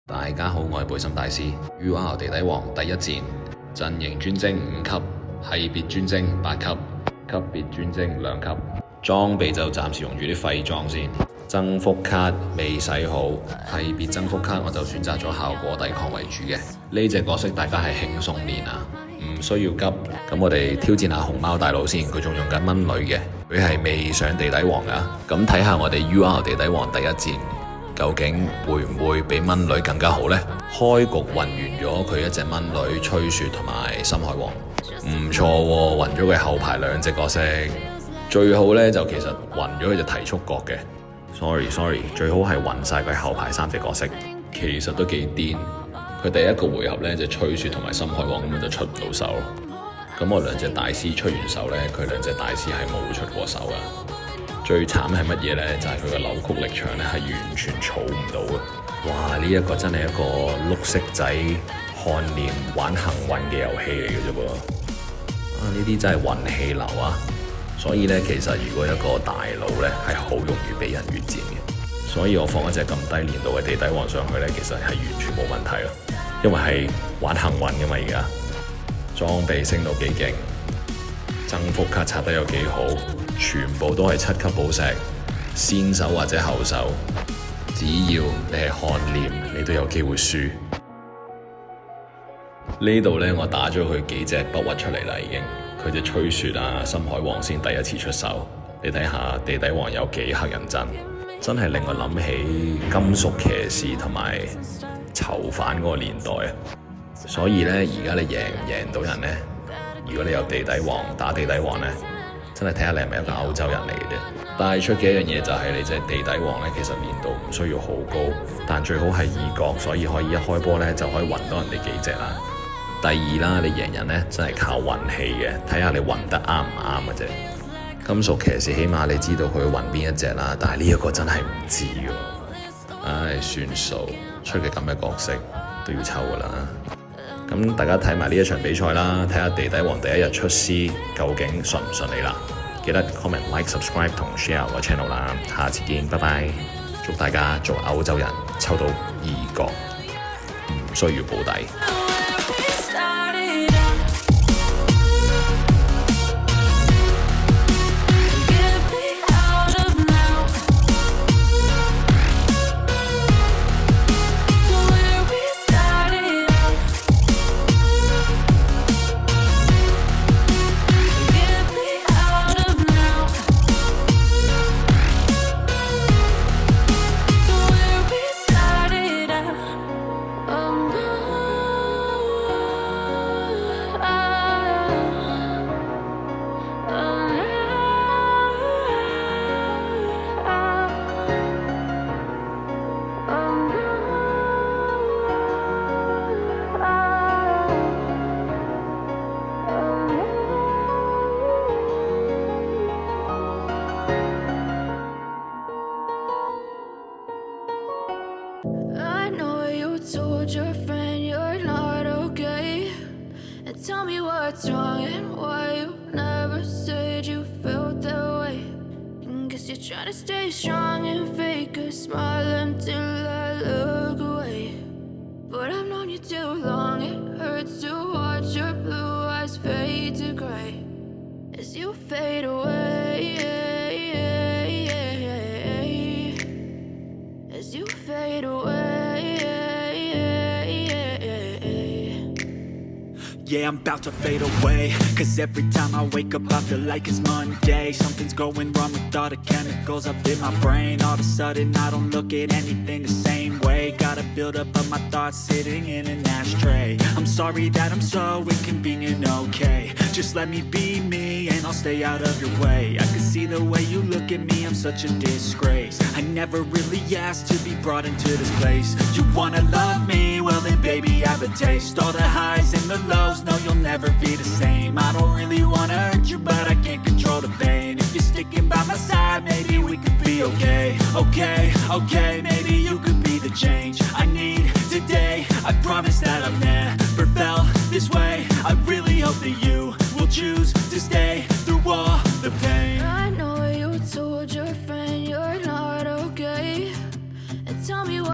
大家好，我係背心大師 UR 地底王第一戰，陣營專精5級，系別專精8級，級別專精2級，裝備就暫時用住啲廢裝先。增幅卡未使好，系別增幅卡我就選擇咗效果抵抗為主嘅。呢隻角色大家係輕鬆練啊，唔需要急。咁我哋挑戰下熊貓大佬先，佢仲用緊蚊女嘅，佢係未上地底王噶。咁睇下我哋 UR 地底王第一戰，究竟會唔會比蚊女更加好呢？開局暈完咗佢一隻蚊女、吹雪同埋深海王，唔錯喎，暈咗佢後排2隻角色。最好呢就其實暈咗佢隻提速角嘅。sorry， 最好係暈晒佢後排3隻角色，其實都幾癲。佢第一個回合呢，就吹雪同埋深海王咁就出唔到手。咁我2隻大師出完手呢，佢2隻大師係冇出過手噶。最慘係乜嘢呢？就係佢嘅扭曲力場呢係完全儲唔到嘅。哇！呢一個真係一個碌色仔看臉玩幸運嘅遊戲嚟嘅啫噃。呢啲真係運氣流啊！所以呢，其實如果一個大佬呢係好容易俾人越戰嘅。所以我放一隻咁低練度嘅地底王上去呢，其實係完全冇問題咯。因為係玩幸運㗎嘛，而家裝備升到幾勁，增幅卡刷得有幾好。全部都係7級寶石，先手或者後手，只要你係看臉，你都有機會輸。呢度呢，我打咗佢幾隻不屈出嚟啦，已經。佢隻吹雪啊、深海王先第一次出手，你睇下地底王有幾乞人憎，真係令我諗起金屬騎士同埋囚犯嗰個年代啊。所以呢，而家你贏唔贏到人呢？如果你有地底王打地底王呢，真係睇下你係咪一個歐洲人嚟嘅啫。帶出嘅一樣嘢就係你隻地底王呢，其實練度唔需要好高，但最好係2角，所以可以一開波呢就可以暈到人哋幾隻啦。第二啦，你贏人呢真係靠運氣嘅，睇下你暈得啱唔啱嘅啫。金屬騎士起碼你知道佢暈邊一隻啦，但係呢一個真係唔知喎。唉，算數，出嘅咁嘅角色都要抽噶啦。咁大家睇埋呢一場比賽啦，睇下地底王第一日出師究竟順唔順利啦。記得 comment、like、subscribe 同 share 我 channel 啦。下次見，拜拜。祝大家做歐洲人抽到2角，唔需要保底。Told your friend you're not okay, and tell me what's wrong and why you never said you felt that way. And guess you're trying to stay strong and fake a smile until I look away. But I've known you too long, it hurts to watch your blue eyes fade to gray as you fade away, as you fade away. Yeah, I'm about to fade away, cause every time I wake up I feel like it's Monday. Something's going wrong with all the chemicals up in my brain. All of a sudden I don't look at anything the same way. Gotta build up of my thoughts sitting in an ashtray. I'm sorry that I'm so inconvenient, okay. Just let me be me and I'll stay out of your way. I can see the way you look at me, I'm such a disgrace. I never really asked to be brought into this place. You wanna love me? Well then baby have a taste. All the highs and the lows, no you'll never be the same. I don't really wanna hurt you but I can't control the pain. If you're sticking by my side maybe we could be okay. Okay, maybe you could be